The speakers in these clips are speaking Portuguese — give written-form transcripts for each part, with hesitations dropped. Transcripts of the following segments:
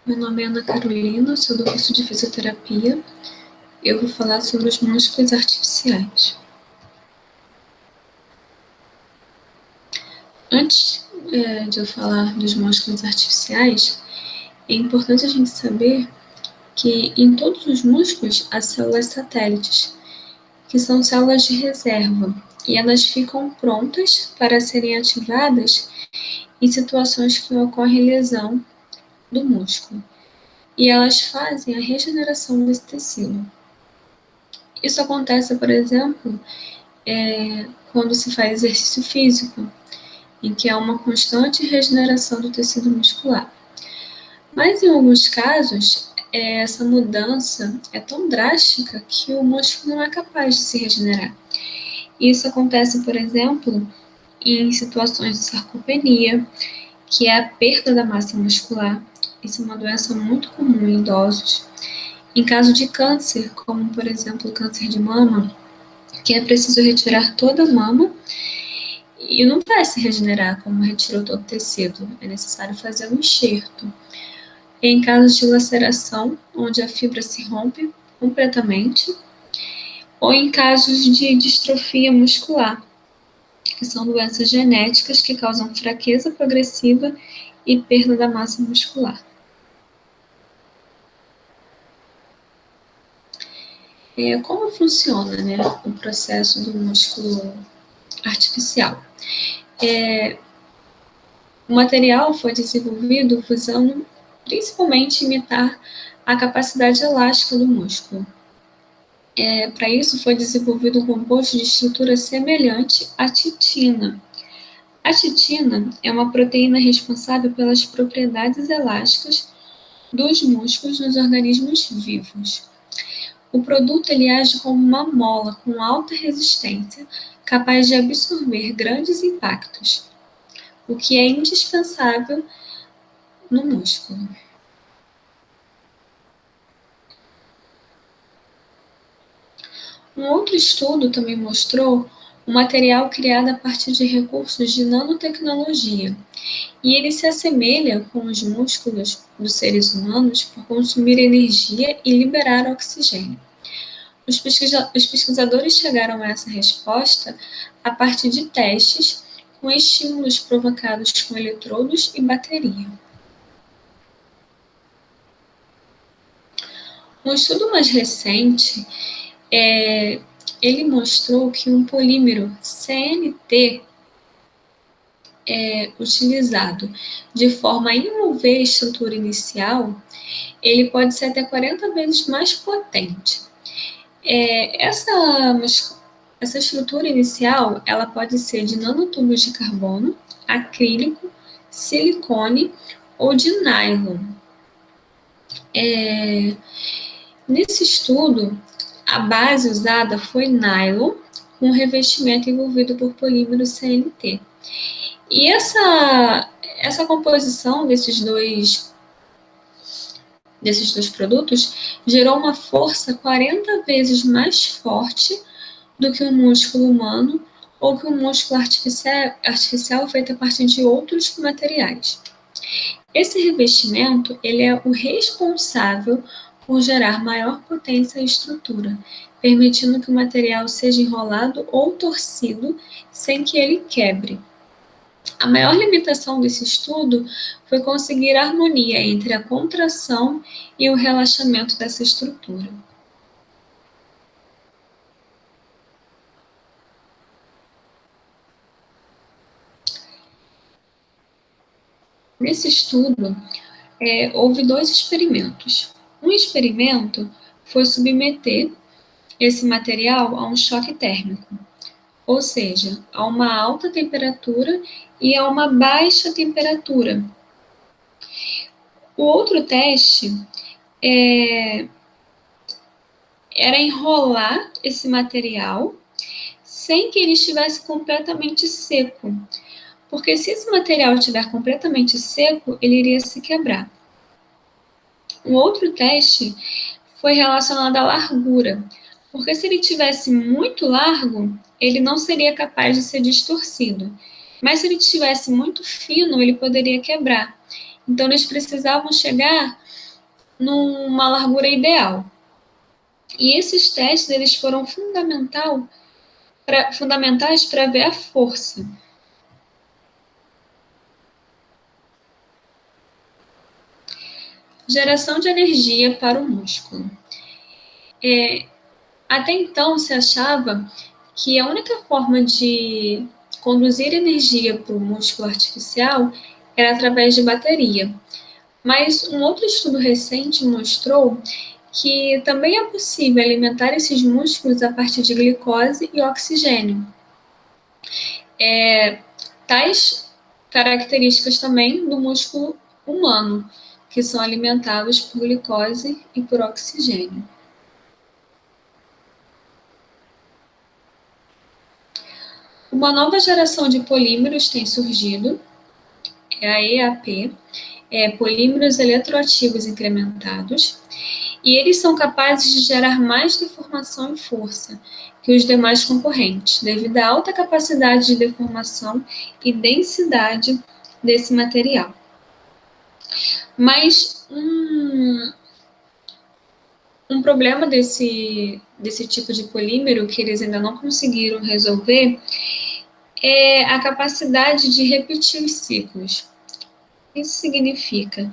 Meu nome é Ana Carolina, sou do curso de fisioterapia. Eu vou falar sobre os músculos artificiais. Antes de eu falar dos músculos artificiais, é importante a gente saber que em todos os músculos há células satélites, que são células de reserva, e elas ficam prontas para serem ativadas em situações que ocorre lesão do músculo. E elas fazem a regeneração desse tecido. Isso acontece, por exemplo, quando se faz exercício físico, em que há uma constante regeneração do tecido muscular. Mas em alguns casos, essa mudança é tão drástica que o músculo não é capaz de se regenerar. Isso acontece, por exemplo, em situações de sarcopenia, que é a perda da massa muscular. Isso é uma doença muito comum em idosos. Em caso de câncer, como por exemplo o câncer de mama, que é preciso retirar toda a mama e não vai se regenerar como retirou todo o tecido, é necessário fazer um enxerto. Em casos de laceração, onde a fibra se rompe completamente, ou em casos de distrofia muscular, que são doenças genéticas que causam fraqueza progressiva e perda da massa muscular. Como funciona, né, o processo do músculo artificial? O material foi desenvolvido visando principalmente imitar a capacidade elástica do músculo. Para isso, foi desenvolvido um composto de estrutura semelhante à titina. A titina é uma proteína responsável pelas propriedades elásticas dos músculos nos organismos vivos. O produto ele age como uma mola com alta resistência, capaz de absorver grandes impactos, o que é indispensável no músculo. Um outro estudo também mostrou um material criado a partir de recursos de nanotecnologia, e ele se assemelha com os músculos dos seres humanos por consumir energia e liberar oxigênio. Os pesquisadores chegaram a essa resposta a partir de testes com estímulos provocados com eletrodos e bateria. Um estudo mais recente ele mostrou que um polímero CNT utilizado de forma a envolver a estrutura inicial, ele pode ser até 40 vezes mais potente. Essa estrutura inicial, ela pode ser de nanotubos de carbono, acrílico, silicone ou de nylon. Nesse estudo, a base usada foi nylon, com revestimento envolvido por polímero CNT. E essa composição desses dois produtos gerou uma força 40 vezes mais forte do que o músculo humano ou que o músculo artificial feito a partir de outros materiais. Esse revestimento ele é o responsável por gerar maior potência à estrutura, permitindo que o material seja enrolado ou torcido sem que ele quebre. A maior limitação desse estudo foi conseguir a harmonia entre a contração e o relaxamento dessa estrutura. Nesse estudo, houve dois experimentos. Um experimento foi submeter esse material a um choque térmico, ou seja, a uma alta temperatura e a uma baixa temperatura. O outro teste era enrolar esse material sem que ele estivesse completamente seco, porque se esse material estiver completamente seco, ele iria se quebrar. O outro teste foi relacionado à largura, porque se ele tivesse muito largo, ele não seria capaz de ser distorcido. Mas se ele estivesse muito fino, ele poderia quebrar. Então, eles precisavam chegar numa largura ideal. E esses testes eles foram fundamentais para ver a força. Geração de energia para o músculo. Até então se achava que a única forma de conduzir energia para o músculo artificial era através de bateria. Mas um outro estudo recente mostrou que também é possível alimentar esses músculos a partir de glicose e oxigênio. Tais características também do músculo humano, que são alimentados por glicose e por oxigênio. Uma nova geração de polímeros tem surgido, é a EAP, polímeros eletroativos incrementados, e eles são capazes de gerar mais deformação e força que os demais concorrentes, devido à alta capacidade de deformação e densidade desse material. Mas um problema desse tipo de polímero que eles ainda não conseguiram resolver é a capacidade de repetir os ciclos. Isso significa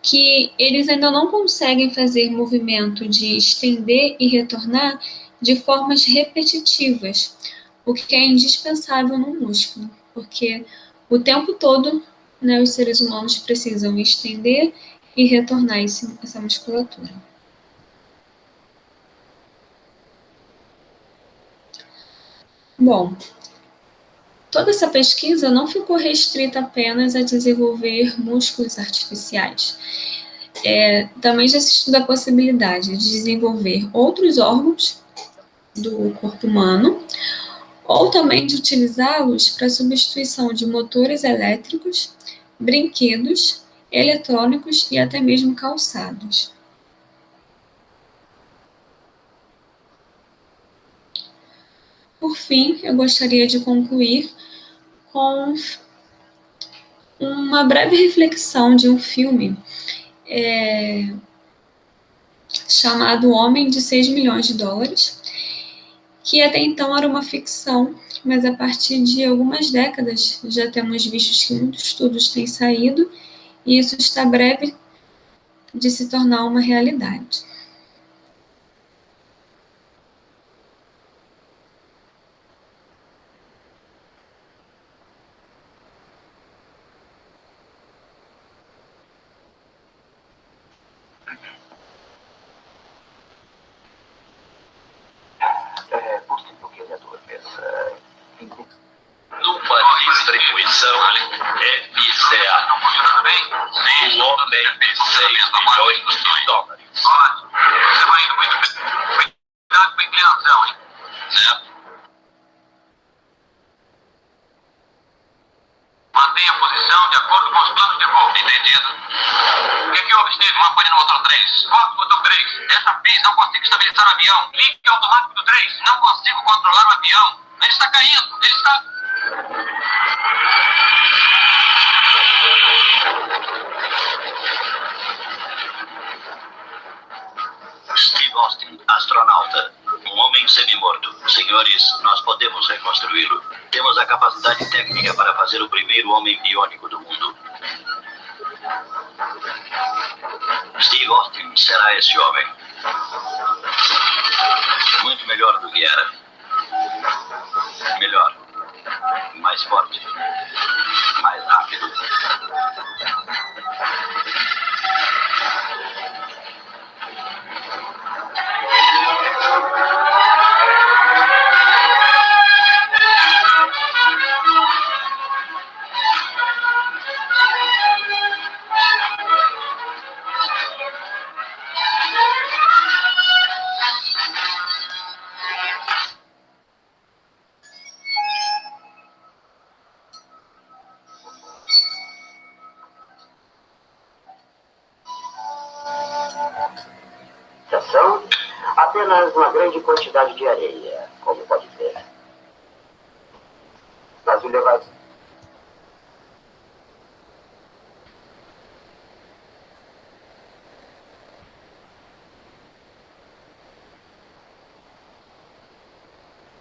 que eles ainda não conseguem fazer movimento de estender e retornar de formas repetitivas, o que é indispensável no músculo, porque o tempo todo, né, os seres humanos precisam estender e retornar essa musculatura. Bom, toda essa pesquisa não ficou restrita apenas a desenvolver músculos artificiais. Também já se estuda a possibilidade de desenvolver outros órgãos do corpo humano, ou também de utilizá-los para substituição de motores elétricos, brinquedos, eletrônicos e até mesmo calçados. Por fim, eu gostaria de concluir com uma breve reflexão de um filme chamado Homem de 6 milhões de dólares, que até então era uma ficção, mas a partir de algumas décadas já temos visto que muitos estudos têm saído e isso está breve de se tornar uma realidade. É possível que ele adormeça. Numa distribuição FCA, o homem de 6 milhões de dólares. Você vai indo muito bem. Cuidado com a inclinação, hein? Certo. Mantenha a posição de acordo com os planos de voo. Entendido. O que é que houve, Steve? Uma pane no motor 3. Foco, motor 3. Dessa vez não consigo estabilizar o avião. Ligue o automático do 3. Não consigo controlar o avião. Ele está caindo. Ele está... Steve Austin, astronauta. Um homem semi-morto. Senhores, nós podemos reconstruí-lo. Temos a capacidade técnica para fazer o primeiro homem biônico do mundo. Steve Austin será esse homem. Muito melhor do que era. Melhor. Mais forte. Mais rápido. Apenas uma grande quantidade de areia, como pode ver. Mas o